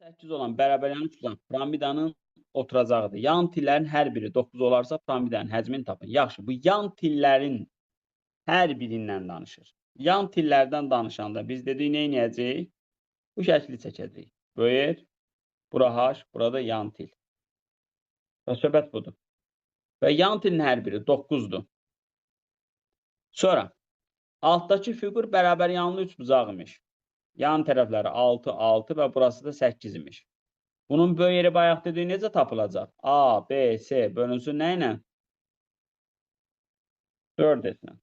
8 olan bərabəryanı tutan piramidanın oturacağıdır. Yan tillərin hər biri 9 olarsa piramidanın həcmini tapın. Yaxşı, bu yan tillərin hər birindən danışır. Yan tillərdən danışanda biz dedik nə edəcəyik? Bu şəkli çəkəcəyik. Böyür, bura H, burada yan til. Və söhbət budur. Və yan tilin hər biri 9-dur. Sonra, altdakı fiqur bərabər yanlı üçbucaq imiş. Yan tərəfləri 6, 6 və burası da 8 imiş. Bunun böyük yeri bayaq dediyi necə tapılacaq? A, B, C bölünsün nə ilə? 4 etlə.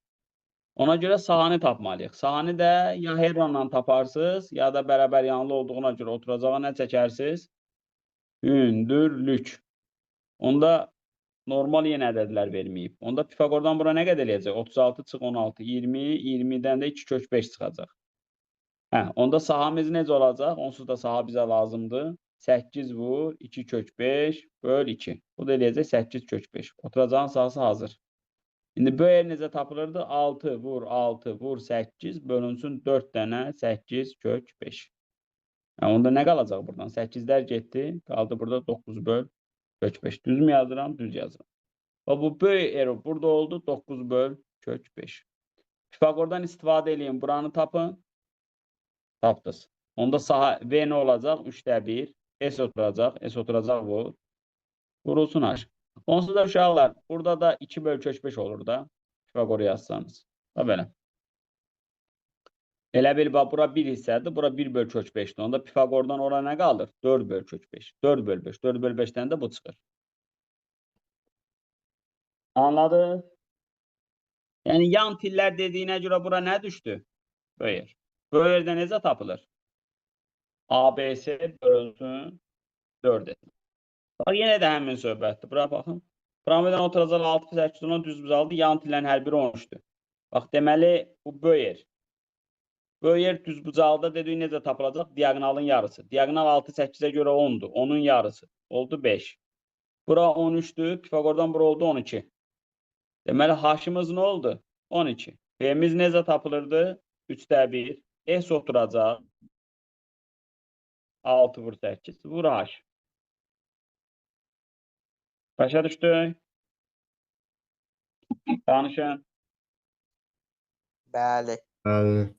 Ona görə sahəni tapmalıyıq. Sahəni də ya Heronla taparsınız, ya da bərabər yanlı olduğuna görə oturacağa nə çəkərsiniz? Hündürlük. Onda normal yenə ədədlər verməyib. Onda Pifaqordan bura nə qədər eləyəcək? 36 çıx 16, 20, 20-dən də 2 kök 5 çıxacaq. Onda sahamız necə olacaq? Onsuz da saha bizə lazımdır. 8 vur, 2 kök 5 böl 2. Bu da eləyəcək 8 kök 5. Oturacağın sahası hazır. İndi böyük necə tapılırdı? 6 vur, 6 vur, 8 bölünsün 4 dənə 8 kök 5. Onda nə qalacaq buradan? 8'lər getdi. Qaldı burada 9 böl kök 5. Düz mü yazıram? Düz yazıram. Bu böyük error burada oldu. 9 böl kök 5. Pifaqordan istifadə edin. Buranı tapın. Tapdınız. Onda saha V nə olacaq? 3'də 1. S oturacaq. S oturacaq vur. Vurulsun H. Onsuz da uşaqlar, burada da 2 böl kök 5 olur da. Pifaqoru yazsanız. Da belə. Elə bil, bura 1 hissədir. Bura 1 böl kök 5'dir. Onda Pifaqordan ora nə qalır? 4 böl kök 5. 4 böl 5. 4 böl 5'dən də bu çıxır. Anladınız? Yəni, yan tillər dediyinə görə bura nə düşdü? Böyür. Böyürdə necə tapılır? ABC bölünsün 4 etmək. Bax, yenə də həmin söhbətdir. Bura baxın. Piramidanın oturacaq 6, 8, 10 düz bucaqdır. Yan tillərin hər biri 13'dür. Bax, deməli, bu böyür. Böyür düz bucaqda dedik necə tapılacaq? Diagonalın yarısı. Diagonal 6, 8'ə görə 10'dur. 10'un yarısı. Oldu 5. Bura 13'dür. Pifaqordan bura oldu 12. Deməli, H-ımız nə oldu? 12. B'miz necə tapılırdı? 3'də 1. S oturacaq. 6 vur 8. Vur H. Başa düşdük? Danışın. Bəli. Bəli.